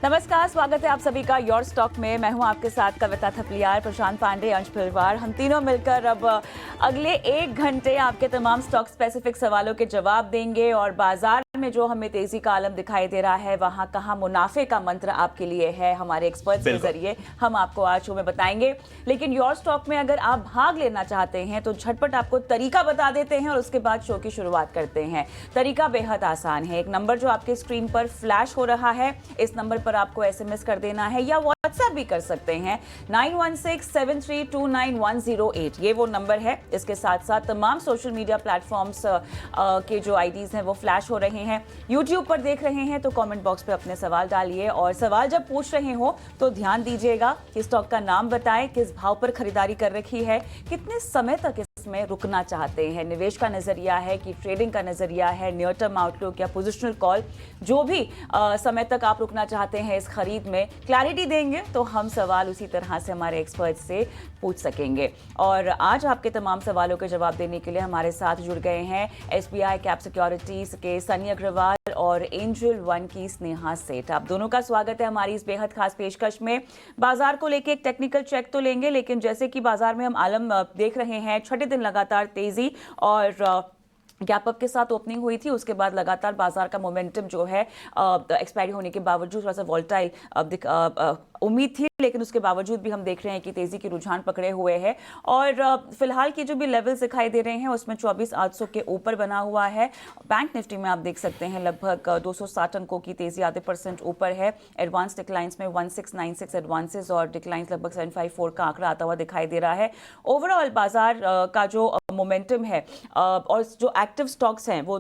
नमस्कार, स्वागत है आप सभी का योर स्टॉक में। मैं हूं आपके साथ कविता थपलियार, प्रशांत पांडे, अंश पिलवार। हम तीनों मिलकर अब अगले 1 घंटे आपके तमाम स्टॉक स्पेसिफिक सवालों के जवाब देंगे और बाजार में जो हमें तेजी का आलम दिखाई दे रहा है वहां कहां मुनाफे का मंत्र आपके लिए है, हमारे एक्सपर्ट्स के जरिए हम आपको आज शो में बताएंगे। लेकिन योर स्टॉक में अगर आप भाग लेना चाहते हैं तो झटपट आपको तरीका बता देते हैं और उसके बाद शो की शुरुआत करते हैं। तरीका बेहद आसान है। एक नंबर जो आपके स्क्रीन पर फ्लैश हो रहा है, इस नंबर पर आपको एसएमएस कर देना है या व्हाट्सएप भी कर सकते हैं। 9167329108 ये वो नंबर है। इसके साथ साथ तमाम सोशल मीडिया प्लेटफॉर्म्स के जो आईडीज हैं वो फ्लैश हो रहे हैं। यूट्यूब पर देख रहे हैं तो कमेंट बॉक्स पे अपने सवाल डालिए और सवाल जब पूछ रहे हो तो ध्यान दीजिएगा कि स्टॉक का नाम बताएं, किस भाव पर खरीदारी कर रखी है, कितने समय तक इसमें रुकना चाहते हैं, निवेश का नजरिया है कि ट्रेडिंग का नजरिया है, नियर टर्म आउटलुक या पोजिशनल कॉल, जो भी समय तक आप रुकना चाहते हैं इस खरीद में, क्लैरिटी देंगे तो हम सवाल उसी तरह से हमारे एक्सपर्ट से पूछ सकेंगे। और आज आपके तमाम सवालों के जवाब देने के लिए हमारे साथ जुड़ गए हैं एसबीआई कैप सिक्योरिटीज के सनी अग्रवाल और एंजल वन की स्नेहा सेठ। आप दोनों का स्वागत है हमारी इस बेहद खास पेशकश में। बाजार को लेकर एक टेक्निकल चेक तो लेंगे, लेकिन जैसे कि बाजार में हम आलम देख रहे हैं, छठे दिन लगातार तेजी और गैप अप के साथ ओपनिंग हुई थी। उसके बाद लगातार बाजार का मोमेंटम जो है एक्सपायरी होने के बावजूद थोड़ा सा वॉल्टाइल उम्मीद थी, लेकिन उसके बावजूद भी हम देख रहे हैं कि तेजी के रुझान पकड़े हुए हैं और फिलहाल की जो भी लेवल्स दिखाई दे रहे हैं उसमें 24,800 के ऊपर बना हुआ है। बैंक निफ्टी में आप देख सकते हैं लगभग 260 अंकों की तेजी, आधे % ऊपर है। एडवांस डिक्लाइंस में 1696 एडवांसेस और डिक्लाइंस लगभग 754 का आंकड़ा आता हुआ दिखाई दे रहा है। ओवरऑल बाजार का जो मोमेंटम है और जो एक्टिव स्टॉक्स हैं वो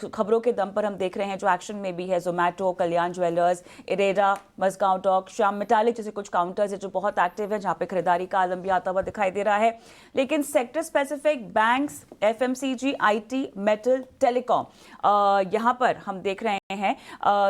खबरों के दम पर हम देख रहे हैं जो एक्शन में भी है, जोमैटो, कल्याण ज्वेलर्स, इरेडा, मस्गांव डॉक, श्याम मेटालिक जैसे कुछ काउंटर्स है जो बहुत एक्टिव है, जहां पे खरीदारी का आलम भी आता हुआ दिखाई दे रहा है। लेकिन sector specific banks, FMCG, IT, metal, telecom, यहां पर हम देख रहे हैं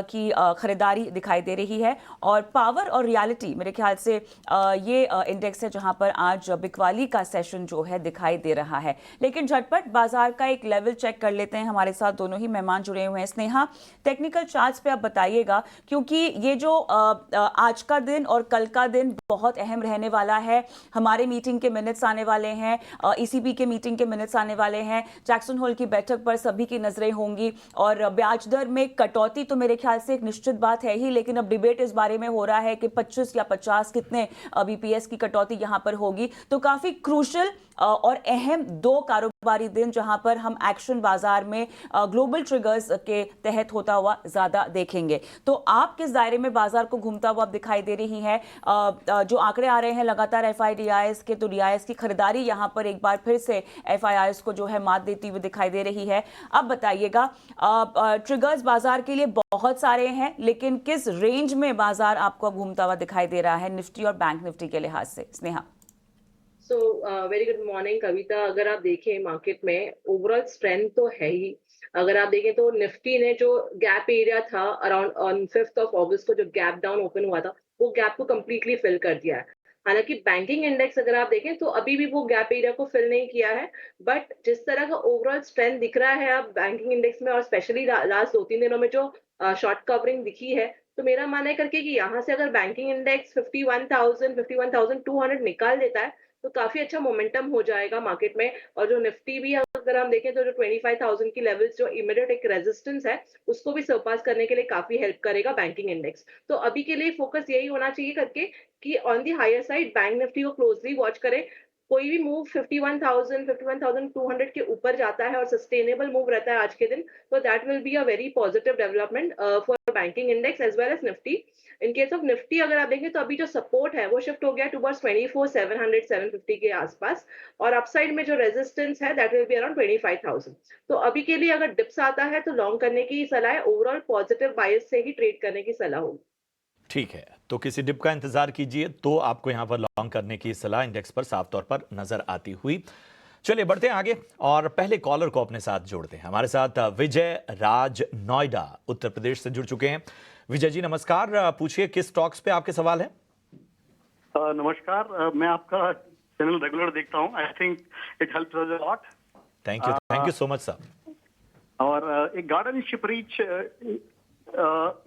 कि खरीदारी दिखाई दे रही है। और पावर और रियलिटी मेरे ख्याल से ये इंडेक्स है जहां पर आज बिकवाली का सेशन जो है दिखाई दे रहा है। लेकिन झटपट बाजार का एक लेवल चेक कर लेते हैं। हमारे साथ दोनों ही मेहमान जुड़े हुए हैं। स्नेहा, टेक्निकल चार्ट्स पे आप बताइएगा, क्योंकि ये जो आज का दिन और कल का दिन बहुत अहम रहने वाला है। हमारे मीटिंग के मिनट्स आने वाले हैं, ईसीबी के मीटिंग के मिनट्स आने वाले हैं, जैक्सन होल की बैठक पर सभी की नजरें होंगी और ब्याज दर में कटौती तो मेरे ख्याल से एक निश्चित बात है ही, लेकिन अब डिबेट इस बारे में हो रहा है कि 25 या 50 कितने बीपीएस की कटौती यहां पर होगी। तो काफी क्रूशल और अहम 2 कारोबारी दिन जहां पर हम एक्शन बाजार में ग्लोबल ट्रिगर्स के तहत होता हुआ ज्यादा देखेंगे। तो आप किस दायरे में बाजार को घूमता हुआ दिखाई दे रही हैं? जो आंकड़े आ रहे हैं लगातार एफआईडीआईएस के, तो डीआईएस की खरीदारी यहां पर एक बार फिर से एफआईआईएस को जो है मात देती हुई दिखाई दे रही है। अब बताइएगा, ट्रिगर्स बाजार के लिए बहुत सारे हैं, लेकिन किस रेंज में बाजार आपको घूमता हुआ दिखाई दे रहा है निफ्टी और बैंक निफ्टी के लिहाज से? स्नेहा। वेरी गुड मॉर्निंग कविता। अगर आप देखें मार्केट में ओवरऑल स्ट्रेंथ तो है ही। अगर आप देखें तो निफ्टी ने जो गैप एरिया था around on 5th of August को जो गैप डाउन ओपन हुआ था वो गैप को कंप्लीटली फिल कर दिया है। हालांकि बैंकिंग इंडेक्स अगर आप देखें तो अभी भी वो गैप एरिया को फिल नहीं किया है, बट जिस तरह का ओवरऑल स्ट्रेंथ दिख रहा है अब बैंकिंग इंडेक्स में और स्पेशली लास्ट 2-3 दिनों में जो शॉर्ट कवरिंग दिखी है, तो मेरा मानना है करके कि यहाँ से अगर बैंकिंग इंडेक्स 51,200 निकाल देता है तो काफी अच्छा मोमेंटम हो जाएगा मार्केट में। और जो निफ्टी भी अगर हम देखें तो जो 25,000 की लेवल्स जो इमीडिएट एक रेजिस्टेंस है उसको भी सरपास करने के लिए काफी हेल्प करेगा बैंकिंग इंडेक्स। तो अभी के लिए फोकस यही होना चाहिए करके कि on the higher side bank Nifty को क्लोजली वॉच करें। कोई भी मूव 51,000 51,200 के ऊपर जाता है और सस्टेनेबल मूव रहता है आज के दिन, तो that will be a very positive development for banking index as well as Nifty. In case of Nifty अगर आप देखें तो अभी जो सपोर्ट है वो शिफ्ट हो गया टुवर्ड्स 24,700 750 के आसपास, और अपसाइड में जो रेजिस्टेंस है दैट विल बी अराउंड 25,000। तो अभी के लिए अगर डिप्स आता है तो लॉन्ग करने की सलाह है, ओवरऑल पॉजिटिव बायस से ही ट्रेड करने की सलाह होगी। ठीक है, तो किसी डिप का इंतजार कीजिए, तो आपको यहां पर लॉन्ग करने की सलाह इंडेक्स पर साफ तौर पर नजर आती हुई। चलिए बढ़ते हैं आगे और पहले कॉलर को अपने साथ जोड़ते हैं। हमारे साथ विजय राज नोएडा उत्तर प्रदेश से जुड़ चुके हैं। विजय जी नमस्कार, पूछिए किस स्टॉक्स पे आपके सवाल हैं? नमस्कार, मैं आपका चैनल रेगुलर देखता हूं। I think it helps us a lot. Thank you so much sir. और एक गार्डन शिप रीच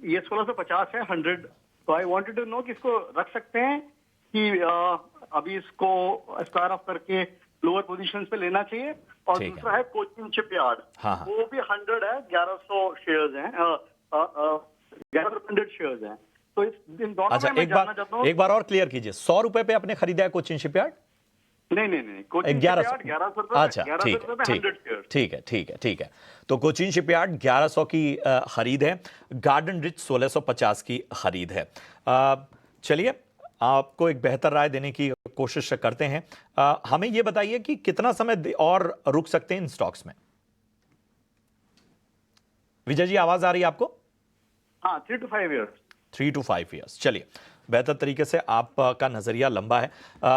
ये 1650 है 100 तो आई वांटेड टू नो कि इसको रख सकते हैं कि अभी इसको स्क्वायर ऑफ करके लोअर पोजीशन पे लेना चाहिए। और ठीक है। दूसरा है कोचिन शिपयार्ड, हाँ, हाँ। वो भी 100 है, 1100 शेयर्स हैं, 1100 शेयर्स हैं। तो इन दोनों अच्छा, में मैं जानना चाहता हूँ। एक बार और क्लियर कीजिए, 100 रुपए पे आपने खरीदा है कोचिन शिपयार्ड? नहीं, कोचिन 1100। शिपयार्ड 1100 रुपए, अच्छा, 1100 ठीक रुपए है, में 100 शेयर्स। ठीक है। तो कोचिन शिपयार्ड 1100 की खरीद है, गार्डन रिच 1650 की खरीद है। चलिए, आपको एक बेहतर राय देने की कोशिश करते हैं। हमें यह बताइए कि कितना समय और रुक सकते हैं इन स्टॉक्स में? विजय जी, आवाज आ रही है आपको? हाँ, 3 to 5 years। 3 to 5 years। चलिए, बेहतर तरीके से आपका नजरिया लंबा है।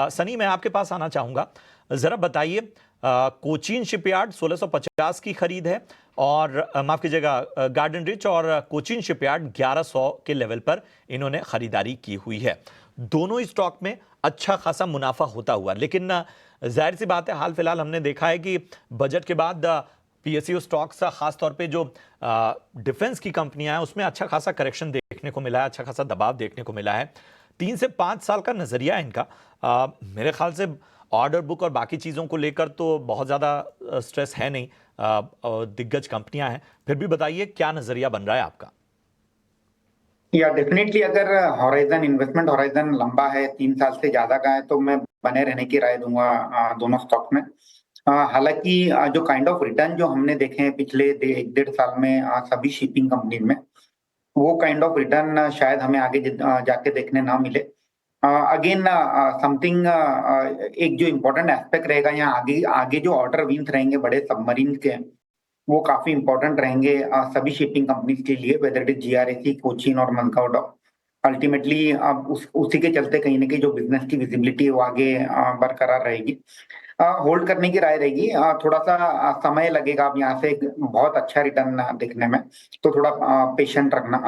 सनी, मैं आपके पास आना चाहूंगा, जरा बताइए, कोचीन शिपयार्ड 1650 की खरीद है और माफ कीजिएगा, गार्डन रिच और कोचीन शिपयार्ड 1100 के लेवल पर इन्होंने खरीदारी की हुई है। दोनों ही स्टॉक में अच्छा खासा मुनाफा होता हुआ, लेकिन जाहिर सी बात है, हाल फिलहाल हमने देखा है कि बजट के बाद पीएसयू स्टॉक्स, खासतौर पे जो डिफेंस की कंपनियां हैं, उसमें अच्छा खासा करेक्शन देखने को मिला है, अच्छा खासा दबाव देखने को मिला है। 3 से 5 साल का नजरिया है इनका। मेरे ख्याल से ऑर्डर बुक और बाकी चीज़ों को लेकर तो बहुत ज़्यादा स्ट्रेस है नहीं, दिग्गज कंपनियां हैं। फिर भी बताइए, क्या नजरिया बन रहा है आपका? या डेफिनेटली, अगर हॉराइजन, इन्वेस्टमेंट हॉराइजन लंबा है, 3 साल से ज्यादा का है, तो मैं बने रहने की राय दूंगा दोनों स्टॉक में। हालांकि जो काइंड ऑफ रिटर्न जो हमने देखे हैं पिछले 1-1.5 साल में सभी शिपिंग कंपनी में, वो काइंड ऑफ रिटर्न शायद हमें आगे जाके देखने ना मिले। अगेन समथिंग, एक जो इम्पोर्टेंट एस्पेक्ट रहेगा यहाँ आगे आगे जो ऑर्डर विन्स रहेंगे बड़े सबमरीन के, वो काफी इंपॉर्टेंट रहेंगे सभी शिपिंग कंपनीज के लिए, वेदर इट इज जीआरएसी, कोचिन और मज़गाओ डॉक। अल्टीमेटली अब उसी के चलते कहीं ना कहीं जो बिजनेस की विजिबिलिटी है वो आगे बरकरार रहेगी। होल्ड करने की राय रहेगी। थोड़ा सा समय लगेगा अब यहाँ से बहुत अच्छा रिटर्न देखने में, तो थोड़ा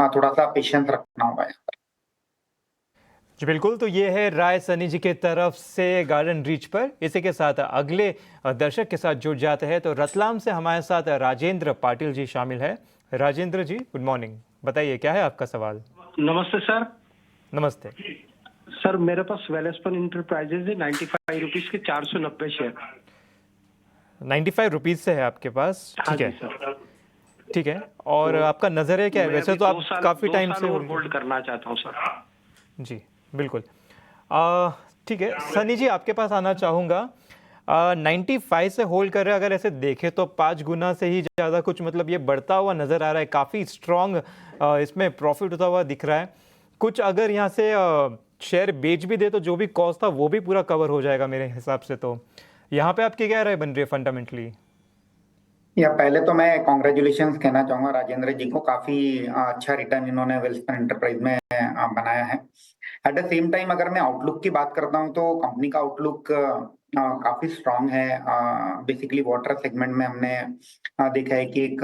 थोड़ा सा पेशेंस रखना होगा। जी बिल्कुल, तो ये है राय सनी जी के तरफ से गार्डन रीच पर। इसी के साथ अगले दर्शक के साथ जुड़ जाते हैं। तो रतलाम से हमारे साथ राजेंद्र पाटिल जी शामिल है। राजेंद्र जी, गुड मॉर्निंग, बताइए क्या है आपका सवाल? नमस्ते सर। नमस्ते सर, मेरे पास वेलस्पन इंटरप्राइजेज है, 95 रुपीज के 490 शेयर। 95 रुपीज से है आपके पास? हाँ ठीक है सर। ठीक है। और आपका नजरिया क्या है? वैसे तो आप काफी टाइम से होल्ड करना चाहता हूँ सर। जी बिल्कुल, ठीक है। सनी जी, आपके पास आना चाहूँगा। 95 से होल्ड कर रहे हैं, अगर ऐसे देखें तो 5 गुना से ही ज़्यादा कुछ, मतलब ये बढ़ता हुआ नज़र आ रहा है, काफ़ी स्ट्रॉन्ग इसमें प्रॉफिट होता हुआ दिख रहा है। कुछ अगर यहाँ से शेयर बेच भी दे तो जो भी कॉस्ट था वो भी पूरा कवर हो जाएगा मेरे हिसाब से। तो यहाँ पे आपकी क्या राय बन रही है फंडामेंटली? या पहले तो मैं कॉन्ग्रेचुलेशन कहना चाहूंगा राजेंद्र जी को, काफी अच्छा रिटर्न इन्होंने वेलस्पन एंटरप्राइज में बनाया है। एट द सेम टाइम अगर मैं आउटलुक की बात करता हूं तो कंपनी का आउटलुक काफी स्ट्रांग है। बेसिकली वाटर सेगमेंट में हमने देखा है कि एक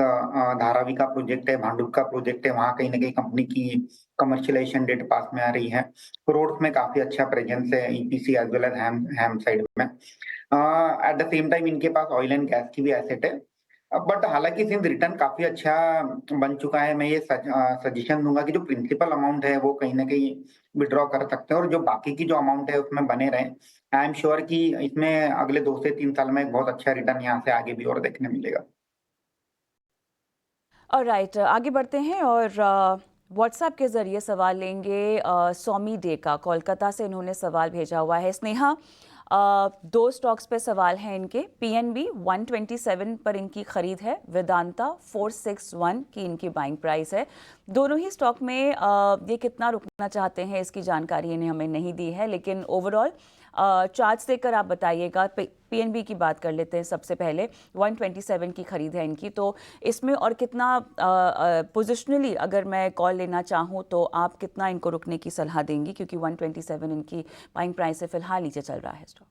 धारावी का प्रोजेक्ट है, भांडुप का प्रोजेक्ट है, वहां कहीं ना कहीं कंपनी की कमर्शियलाइजेशन डेट पास में आ रही है। रोड्स में काफी अच्छा प्रेजेंस है, ईपीसी एज वेल एज हैम साइड में। एट द सेम टाइम इनके पास ऑयल एंड गैस की भी एसेट है। बट हालांकि सिंस रिटर्न काफी अच्छा बन चुका है, मैं ये सजेशन दूंगा कि जो प्रिंसिपल अमाउंट है वो कहीं ना कहीं विड्रॉ कर सकते हैं और जो बाकी की जो अमाउंट है उसमें बने रहें। आई एम श्योर कि इसमें अगले 2 से 3 साल में एक बहुत अच्छा रिटर्न यहाँ से आगे भी और देखने मिलेगा। ऑलराइट, आगे बढ़ते हैं और व्हाट्सएप के ज़रिए सवाल लेंगे। सौमी डे का कोलकाता से इन्होंने सवाल भेजा हुआ है। स्नेहा, 2 स्टॉक्स पे सवाल हैं इनके। पीएनबी 127 पर इनकी खरीद है, वेदांता 461 की इनकी बाइंग प्राइस है। दोनों ही स्टॉक में ये कितना रुकना चाहते हैं इसकी जानकारी इन्हें हमें नहीं दी है, लेकिन ओवरऑल चार्ट्स देकर आप बताइएगा। पीएनबी की बात कर लेते हैं सबसे पहले। 127 की खरीद है इनकी, तो इसमें और कितना पोजिशनली अगर मैं कॉल लेना चाहूँ तो आप कितना इनको रुकने की सलाह देंगी, क्योंकि 127 इनकी बाइंग प्राइस से फिलहाल नीचे चल रहा है स्टॉक।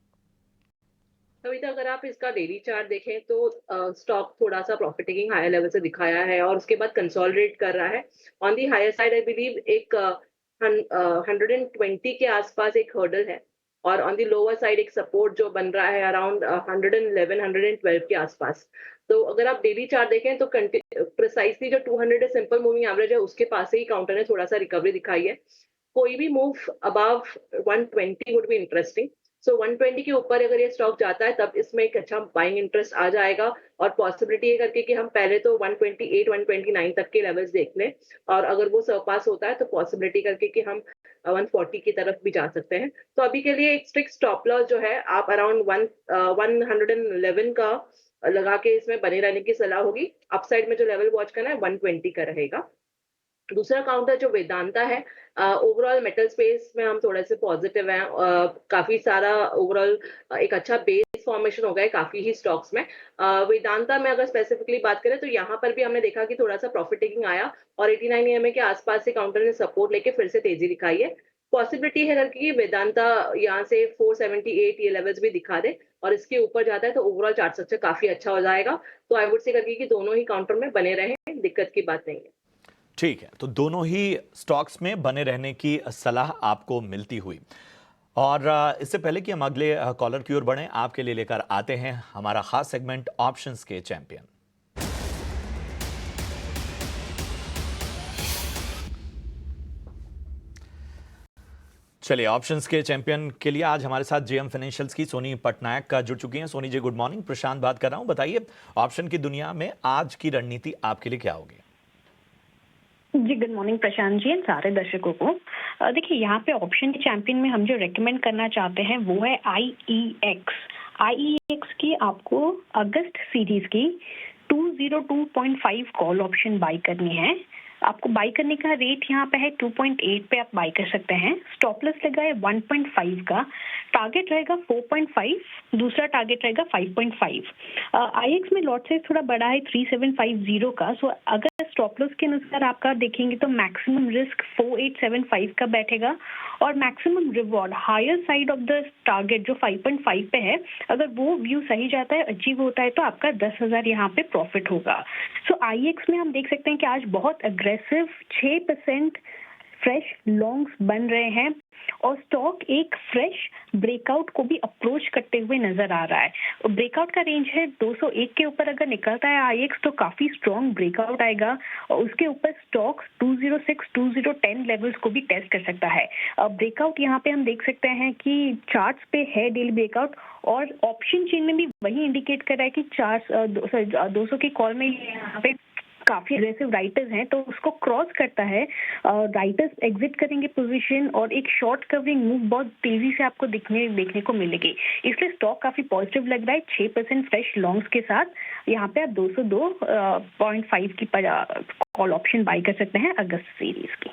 कविता, अगर आप इसका डेली चार्ट देखें तो स्टॉक थोड़ा सा प्रॉफिट टेकिंग हायर लेवल से दिखाया है और उसके बाद कंसोलिडेट कर रहा है। On the higher side I believe एक 120 के आसपास एक हर्डल है और ऑन दी लोअर साइड एक सपोर्ट जो बन रहा है अराउंड 111 112 के आसपास। तो अगर आप डेली चार्ट देखें तो प्रिसाइसली जो 200 सिंपल मूविंग एवरेज है उसके पास से ही काउंटर ने थोड़ा सा रिकवरी दिखाई है। कोई भी move above 120 would be interesting. So 120 के ऊपर अगर ये स्टॉक जाता है तब इसमें एक अच्छा बाइंग इंटरेस्ट आ जाएगा, और पॉसिबिलिटी ये करके कि हम पहले तो 128 129 तक के लेवल्स देख लें, और अगर वो सरपास होता है तो पॉसिबिलिटी करके कि हम 140 की तरफ भी जा सकते हैं। तो अभी के लिए एक स्ट्रिक्ट स्टॉप लॉस जो है आप अराउंड 111 का लगा के इसमें बने रहने की सलाह होगी। अपसाइड में जो लेवल वॉच करना है 120 का रहेगा। दूसरा काउंटर जो वेदांता है, ओवरऑल मेटल स्पेस में हम थोड़े से पॉजिटिव हैं। काफी सारा ओवरऑल एक अच्छा बेस फॉर्मेशन हो गया है काफी ही स्टॉक्स में। वेदांता में अगर स्पेसिफिकली बात करें तो यहाँ पर भी हमने देखा कि थोड़ा सा प्रॉफिट टेकिंग आया, और 89 EMA के आसपास से काउंटर ने सपोर्ट लेके फिर से तेजी दिखाई है। पॉसिबिलिटी है अगर कि वेदांता यहाँ से 478 ये लेवल्स भी दिखा दे और इसके ऊपर जाता है तो ओवरऑल चार्ट स्ट्रक्चर काफी अच्छा हो जाएगा। तो आई वुड से करके कि दोनों ही काउंटर में बने रहें, दिक्कत की बात नहीं है। ठीक है, तो दोनों ही स्टॉक्स में बने रहने की सलाह आपको मिलती हुई। और इससे पहले कि हम अगले कॉलर की ओर बढ़ें, आपके लिए लेकर आते हैं हमारा खास सेगमेंट ऑप्शंस के चैंपियन। चलिए, ऑप्शंस के चैंपियन के लिए आज हमारे साथ जेएम फाइनेंशियल्स की सोनी पटनायक का जुड़ चुकी हैं। Soni ji, good morning. प्रशांत बात कर रहा हूं। बताइए, ऑप्शन की दुनिया में आज की रणनीति आपके लिए क्या होगी? जी, good morning Prashant ji and सारे दर्शकों को। देखिए, यहाँ पे ऑप्शन के चैंपियन में हम जो रेकमेंड करना चाहते हैं वो है IEX की आपको अगस्त सीरीज की 202.5 कॉल ऑप्शन बाई करनी है। आपको बाई करने का रेट यहाँ पे है 2.8 पे आप बाई कर सकते हैं। स्टॉप लॉस लगा है 1.5 का, टारगेट रहेगा 4.5, दूसरा टारगेट रहेगा 5.5। IEX में लॉट साइज थोड़ा बड़ा है 3750 का। सो अगर स्टॉप लॉस के अनुसार आपका देखेंगे तो मैक्सिमम रिस्क 4875 का बैठेगा और maximum reward higher side of the target जो 5.5 पे है, अगर वो व्यू सही जाता है, अचीव होता है तो आपका 10,000 यहाँ पे प्रॉफिट होगा। सो IEX में हम देख सकते हैं कि आज बहुत अग्रेसिव 6% फ्रेश लॉन्ग्स बन रहे हैं और स्टॉक एक फ्रेश ब्रेकआउट को भी अप्रोच करते हुए नजर आ रहा है। ब्रेकआउट का रेंज है 201 के ऊपर अगर निकलता है IEX तो काफी स्ट्रॉन्ग ब्रेकआउट आएगा और उसके ऊपर स्टॉक 206 2010 लेवल्स को भी टेस्ट कर सकता है। ब्रेकआउट यहाँ पे हम देख सकते हैं कि चार्ट्स पे है डेली ब्रेकआउट और ऑप्शन चेन में भी वही इंडिकेट कर रहा है कि 200 की कॉल में यहाँ पे काफी अग्रेसिव राइटर्स हैं तो उसको क्रॉस करता है। राइटर्स एग्जिट करेंगे पोजीशन और एक शॉर्ट कवरिंग मूव बहुत तेजी से आपको देखने को मिलेगी, इसलिए स्टॉक काफी पॉजिटिव लग रहा है। 6% फ्रेश लॉन्ग्स के साथ यहाँ पे आप 202.5 की कॉल ऑप्शन बाई कर सकते हैं अगस्त सीरीज की।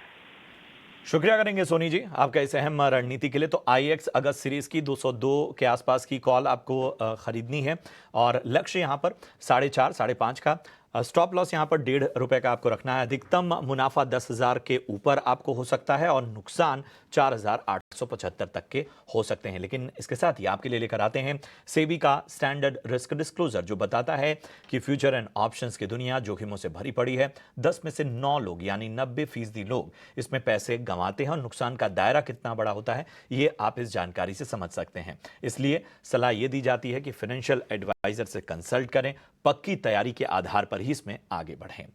शुक्रिया करेंगे सोनी जी आपका इस अहम रणनीति के लिए। तो IEX अगस्त सीरीज की 202 के आसपास की कॉल आपको खरीदनी है और लक्ष्य यहाँ पर 4.5 5.5 का। स्टॉप लॉस यहाँ पर ₹1.5 का आपको रखना है। अधिकतम मुनाफा 10,000 के ऊपर आपको हो सकता है और नुकसान 4,875 तक के हो सकते हैं। लेकिन इसके साथ ही आपके लिए लेकर आते हैं सेबी का स्टैंडर्ड रिस्क डिस्क्लोजर, जो बताता है कि फ्यूचर एंड ऑप्शंस की दुनिया जोखिमों से भरी पड़ी है। 10 में से 9 लोग यानी 90% लोग इसमें पैसे गंवाते हैं और नुकसान का दायरा कितना बड़ा होता है ये आप इस जानकारी से समझ सकते हैं। इसलिए सलाह ये दी जाती है कि फाइनेंशियल एडवाइजर से कंसल्ट करें, पक्की तैयारी के आधार पर ही इसमें आगे बढ़ें।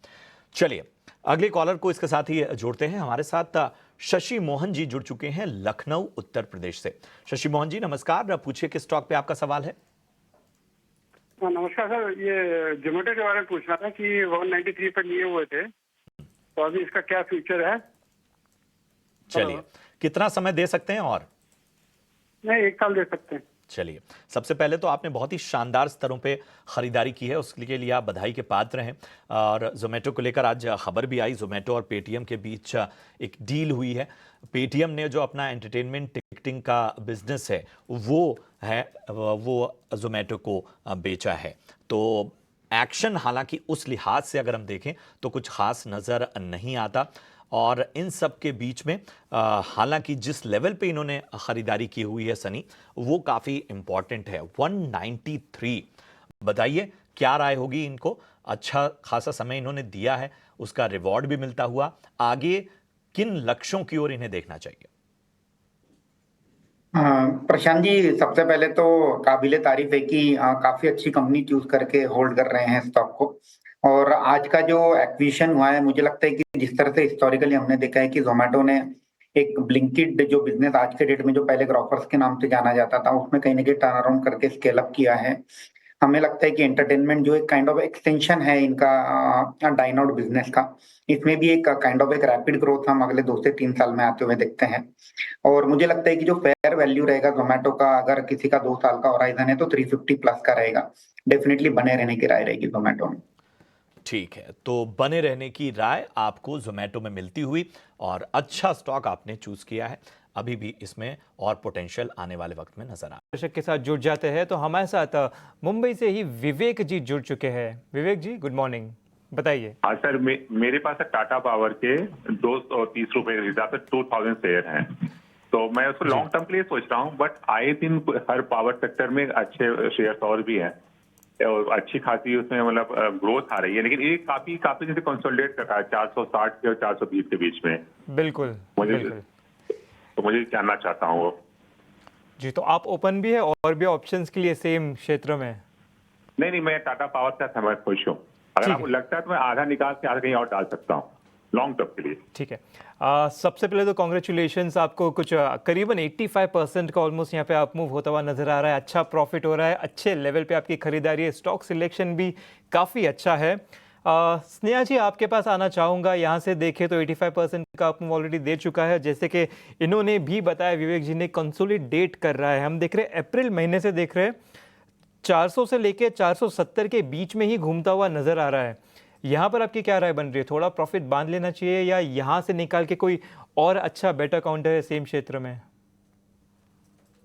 चलिए, अगले कॉलर को इसके साथ ही जोड़ते हैं। हमारे साथ शशि मोहन जी जुड़ चुके हैं लखनऊ उत्तर प्रदेश से। शशि मोहन जी नमस्कार, पूछिए किस स्टॉक पे आपका सवाल है। नमस्कार सर, ये जोमेटो के बारे में पूछना था कि 193 पर लिए हुए थे तो अभी इसका क्या फ्यूचर है। चलिए, कितना समय दे सकते हैं? और नहीं, 1 साल दे सकते हैं। चलिए, सबसे पहले तो आपने बहुत ही शानदार स्तरों पे खरीदारी की है, उसके लिए आप बधाई के पात्र हैं। और जोमेटो को लेकर आज खबर भी आई, जोमेटो और पेटीएम के बीच एक डील हुई है। पेटीएम ने जो अपना एंटरटेनमेंट टिकटिंग का बिजनेस है वो जोमेटो को बेचा है। तो एक्शन हालांकि उस लिहाज से अगर हम देखें तो कुछ खास नज़र नहीं आता। और इन सब के बीच में हालांकि जिस लेवल पे इन्होंने खरीदारी की हुई है सनी, वो काफ़ी इंपॉर्टेंट है, 193। बताइए क्या राय होगी इनको? अच्छा खासा समय इन्होंने दिया है, उसका रिवॉर्ड भी मिलता हुआ, आगे किन लक्ष्यों की ओर इन्हें देखना चाहिए? प्रशांत जी, सबसे पहले तो काबिले तारीफ है कि काफी अच्छी कंपनी चूज करके होल्ड कर रहे हैं स्टॉक को। और आज का जो एक्विजिशन हुआ है, मुझे लगता है कि जिस तरह से हिस्टोरिकली हमने देखा है कि जोमेटो ने एक ब्लिंकिट जो बिजनेस आज के डेट में जो पहले ग्रोफर्स के नाम से जाना जाता था, उसमें कहीं ना कहीं टर्न अराउंड करके स्केल अप किया है। हमें लगता है कि एंटरटेनमेंट जो एक काइंड ऑफ एक्सटेंशन है इनका डाइन आउट बिजनेस का, इसमें भी एक काइंड ऑफ एक रैपिड ग्रोथ हम अगले 2 से 3 साल में आते हुए देखते हैं। और मुझे लगता है कि जो फेयर वैल्यू रहेगा जोमेटो का, अगर किसी का 2 साल का होराइजन है तो 350 प्लस का रहेगा। डेफिनेटली बने रहने की राय रहेगी जोमेटो में। ठीक है, तो बने रहने की राय आपको जोमेटो में मिलती हुई और अच्छा स्टॉक आपने चूज किया है। अभी भी इसमें और पोटेंशियल आने वाले वक्त में नजर आ। दर्शक के साथ जुड़ जाते हैं तो हमारे साथ मुंबई से ही विवेक जी जुड़ चुके हैं। विवेक जी गुड मॉर्निंग, बताइए। हाँ सर, मेरे पास टाटा पावर के 230 रुपए के हिसाब से 2000 शेयर हैं, तो मैं उसको लॉन्ग टर्म के लिए सोच रहा हूँ। बट आए दिन हर पावर सेक्टर में अच्छे शेयर और भी हैं और अच्छी खासी उसमें मतलब ग्रोथ आ रही है, लेकिन ये काफी जैसे कंसोलिडेट कर रहा है 460 के और 420 के बीच में। बिल्कुल बिल्कुल। तो मुझे जानना चाहता हूँ वो जी, तो आप ओपन भी है और भी ऑप्शंस के लिए सेम क्षेत्र में? नहीं, मैं टाटा पावर से समय खुश हूँ। अगर आपको लगता है तो मैं आधा निकाल के आधा कहीं और डाल सकता हूँ लॉन्ग टर्म के लिए। ठीक है, सबसे पहले तो कॉन्ग्रेचुलेशंस आपको। कुछ करीबन 85% का ऑलमोस्ट यहाँ पे अप मूव होता हुआ नजर आ रहा है। अच्छा प्रॉफिट हो रहा है, अच्छे लेवल पे आपकी खरीदारी है, स्टॉक सिलेक्शन भी काफ़ी अच्छा है। स्नेहा जी आपके पास आना चाहूँगा। यहाँ से देखें तो 85% का अप मूव ऑलरेडी दे चुका है। जैसे कि इन्होंने भी बताया, विवेक जी ने, कंसोलिडेट कर रहा है। हम देख रहे हैं अप्रैल महीने से देख रहे हैं 400 से लेके 470 के बीच में ही घूमता हुआ नजर आ रहा है। यहाँ पर आपकी क्या राय बन रही है? थोड़ा प्रॉफिट बांध लेना चाहिए या यहाँ से निकाल के कोई और अच्छा बेटर काउंटर है सेम क्षेत्र में?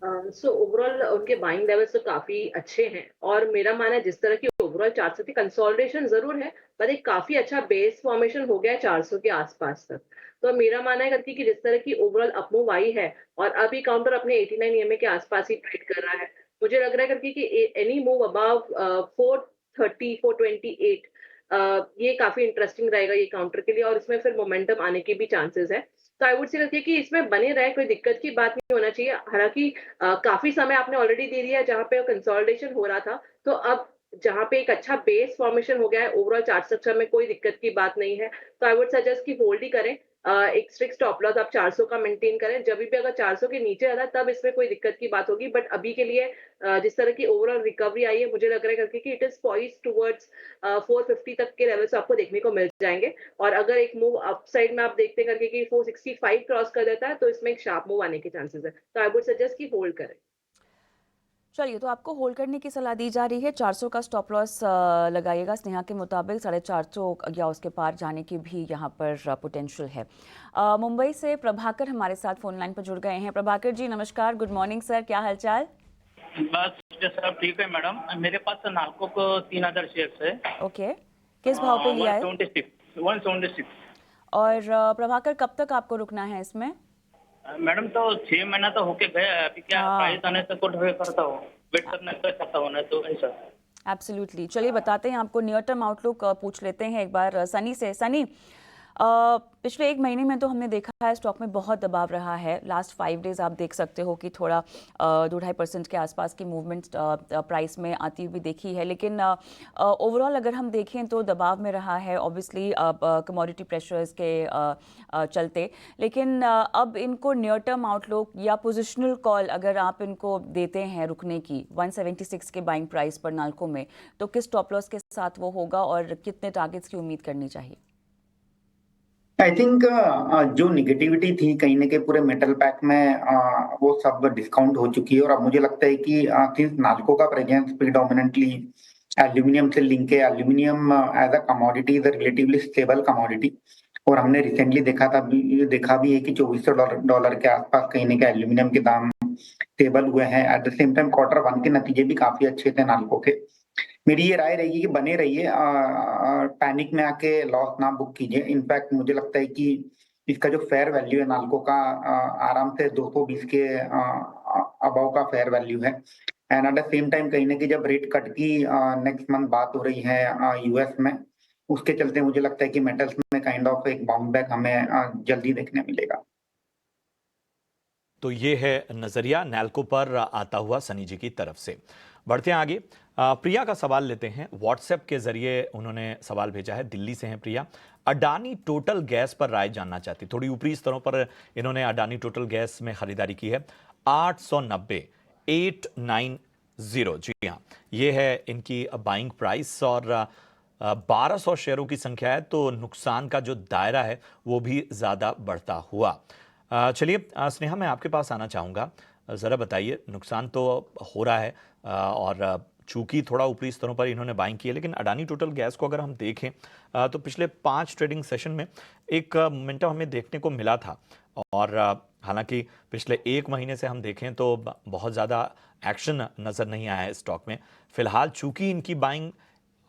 सो ओवरऑल उनके बाइंग लेवल्स तो काफी अच्छे हैं और मेरा मानना है जिस तरह की ओवरऑल 400 की कंसोलिडेशन जरूर है, पर एक काफी अच्छा बेस फॉर्मेशन हो गया है 400 के आसपास तक। तो मेरा मानना है करके कि जिस तरह की ओवरऑल अपमूव आई है और अभी काउंटर अपने 89 ईएमए के आसपास ही ट्रेड कर रहा है, मुझे लग रहा है करके कि एनी मूव अबव 430 428 ये काफी इंटरेस्टिंग रहेगा ये काउंटर के लिए और इसमें फिर मोमेंटम आने के भी चांसेस है। तो आई वुड से लगती है कि इसमें बने रहे, कोई दिक्कत की बात नहीं होना चाहिए। हालांकि काफी समय आपने ऑलरेडी दे दिया है जहां पे कंसोलिडेशन हो रहा था, तो अब जहां पे एक अच्छा बेस फॉर्मेशन हो गया है ओवरऑल 400 में कोई दिक्कत की बात नहीं है। तो आई वुड सजेस्ट कि होल्ड ही करें। एक स्ट्रिक्ट स्टॉप लॉस आप 400 का मेंटेन करें। जब भी अगर 400 के नीचे आता है तब इसमें कोई दिक्कत की बात होगी, बट अभी के लिए जिस तरह की ओवरऑल रिकवरी आई है, मुझे लग रहा है करके कि इट इज पॉइज्ड टुवर्ड्स 450 तक के लेवल्स आपको देखने को मिल जाएंगे। और अगर एक मूव अपसाइड में आप देखते करके कि 465 क्रॉस कर देता है तो इसमें एक शार्प मूव आने के चांसेस है। तो आई वुड सजेस्ट कि होल्ड करें। चलिए, तो आपको होल्ड करने की सलाह दी जा रही है। 400 का स्टॉप लॉस लगाइएगा। स्नेहा के मुताबिक 450 या उसके पार जाने की भी यहाँ पर पोटेंशियल है। मुंबई से प्रभाकर हमारे साथ फोन लाइन पर जुड़ गए हैं। प्रभाकर जी नमस्कार, गुड मॉर्निंग सर, क्या हालचाल? बस सब ठीक है मैडम। मेरे पास नाल्को को 3000 शेयर्स है। ओके, किस भाव पे लिया है? 176। और प्रभाकर कब तक आपको रुकना है इसमें? मैडम तो 6 महीना तो होके गया है। अभी क्या प्राइस आने तक को करता हूँ, वेट करना करता हूँ ना, तो ऐसा। एब्सोल्युटली। चलिए बताते हैं आपको नियर टर्म आउटलुक पूछ लेते हैं एक बार सनी से। सनी, पिछले 1 महीने में तो हमने देखा है स्टॉक में बहुत दबाव रहा है। लास्ट 5 डेज आप देख सकते हो कि थोड़ा 2-2.5% के आसपास की मूवमेंट प्राइस में आती हुई देखी है, लेकिन ओवरऑल अगर हम देखें तो दबाव में रहा है ऑब्वियसली कमोडिटी प्रेशर्स के चलते। लेकिन अब इनको नियर टर्म आउटलुक या पोजिशनल कॉल अगर आप इनको देते हैं रुकने की 176 के बाइंग प्राइस पर नाल्को में, तो किस स्टॉप लॉस के साथ वो होगा और कितने टारगेट्स की उम्मीद करनी चाहिए? आई थिंक जो निगेटिविटी थी कहीं ना कहीं पूरे मेटल पैक में वो सब डिस्काउंट हो चुकी है। और अब मुझे लगता है कि सिंस नाल्को का प्रेजेंस प्रीडोमिनेंटली एल्यूमिनियम से लिंक है, aluminium as a commodity is a relatively stable commodity. और हमने रिसेंटली देखा भी है कि $2400 के आसपास कहीं ना कहीं एल्यूमिनियम के दाम स्टेबल हुए हैं। At the same time Q1 के नतीजे भी काफी अच्छे थे नाल्को के। मेरी ये राय रहेगी कि बने रहिए, पैनिक में आके लॉस ना बुक कीजिए। इनफैक्ट मुझे लगता है कि इसका जो फेयर वैल्यू है नाल्को का आराम से 220 के अबव का फेयर वैल्यू है। And at the same time कहीं ना कहीं जब रेट कट की नेक्स्ट मंथ बात हो रही है यूएस में, उसके चलते मुझे लगता है कि मेटल्स में काइंड ऑफ एक बाउंस बैक हमें जल्दी देखने मिलेगा। तो ये है नजरिया नाल्को पर आता हुआ सनी जी की तरफ से। बढ़ते हैं आगे। प्रिया का सवाल लेते हैं। व्हाट्सएप के जरिए उन्होंने सवाल भेजा है, दिल्ली से हैं प्रिया। अडानी टोटल गैस पर राय जानना चाहती, थोड़ी ऊपरी स्तरों पर इन्होंने अडानी टोटल गैस में खरीदारी की है। 890 जी हाँ, ये है इनकी बाइंग प्राइस और 1200 शेयरों की संख्या है, तो नुकसान का जो दायरा है वो भी ज़्यादा बढ़ता हुआ। चलिए स्नेहा, मैं आपके पास आना चाहूँगा। ज़रा बताइए, नुकसान तो हो रहा है और चूंकि थोड़ा ऊपरी स्तरों पर इन्होंने बाइंग की है, लेकिन अडानी टोटल गैस को अगर हम देखें तो पिछले 5 ट्रेडिंग सेशन में एक मोमेंटम हमें देखने को मिला था। और हालांकि पिछले 1 महीने से हम देखें तो बहुत ज़्यादा एक्शन नज़र नहीं आया है स्टॉक में। फिलहाल चूंकि इनकी बाइंग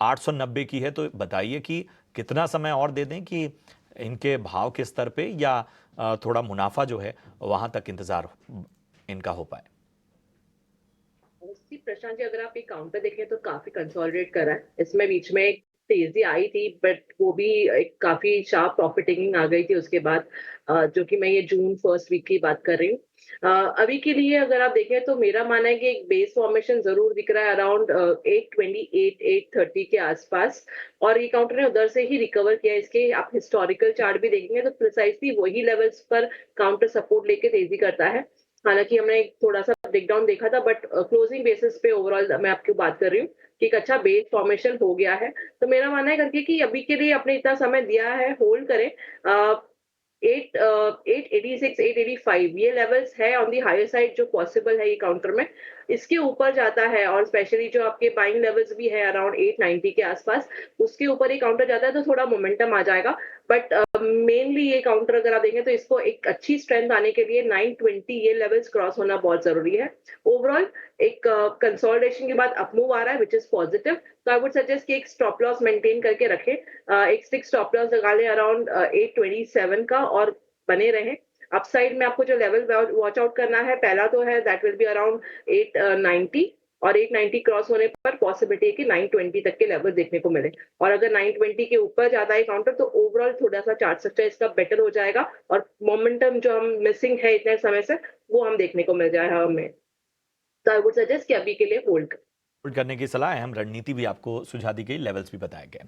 890 की है, तो बताइए कि कितना समय और दे दें कि इनके भाव के स्तर पे या थोड़ा मुनाफा जो है वहां तक इंतजार इनका हो पाए। प्रशांत जी, अगर आप एक काउंटर देखें तो काफी कंसोलिडेट कर रहा है। इसमें बीच में एक तेजी आई थी, बट वो भी एक काफी शार्प प्रॉफिट टेकिंग आ गई थी उसके बाद, जो कि मैं ये जून फर्स्ट वीक की बात कर रही हूँ। अभी के लिए अगर आप देखें तो मेरा मानना है कि एक बेस फॉर्मेशन जरूर दिख रहा है अराउंड 828 830 के आसपास, और ये काउंटर ने उधर से ही रिकवर किया है। इसके आप हिस्टोरिकल चार्ट भी देखेंगे तो प्रिसाइसली वही लेवल्स पर काउंटर सपोर्ट लेके तेजी करता है। हालांकि हमने एक थोड़ा सा ब्रेकडाउन देखा था, बट क्लोजिंग बेसिस पे ओवरऑल मैं आपकी बात कर रही हूँ कि एक अच्छा बेस फॉर्मेशन हो गया है। तो मेरा मानना है करके कि अभी के लिए अपने इतना समय दिया है, होल्ड करें। 886 885 ये लेवल्स है ऑन दी हायर साइड जो पॉसिबल है ये काउंटर में। इसके ऊपर जाता है और स्पेशली जो आपके बाइंग लेवल्स भी है अराउंड 890 के आसपास, उसके ऊपर ये काउंटर जाता है तो थोड़ा मोमेंटम आ जाएगा। बट मेनली ये काउंटर अगर आप देखें तो इसको एक अच्छी स्ट्रेंथ आने के लिए 920 ये लेवल्स क्रॉस होना बहुत जरूरी है। ओवरऑल एक कंसोलिडेशन के बाद अपमूव आ रहा है, विच इज पॉजिटिव। तो आई वुड सजेस्ट कि एक स्टॉप लॉस मेंटेन करके रखें, एक स्टिक स्टॉप लॉस लगा लें अराउंड 827 का और बने रहें। अपसाइड में आपको जो लेवल वॉच आउट करना है, पहला तो है दैट विल बी अराउंड 890, और 890 क्रॉस होने पर पॉसिबिलिटी है कि 920 तक के लेवल देखने को मिले। और अगर 920 के ऊपर जाता है काउंटर तो ओवरऑल थोड़ा सा चार्ट स्ट्रक्चर इसका बेटर हो जाएगा और मोमेंटम जो हम मिसिंग है इतने समय से वो हम देखने को मिल जाएगा हमें। तो आई वुड सजेस्ट कि अभी के लिए होल्ड करने की सलाह, अहम रणनीति भी आपको सुझा दी गई, लेवल्स भी बताए गए।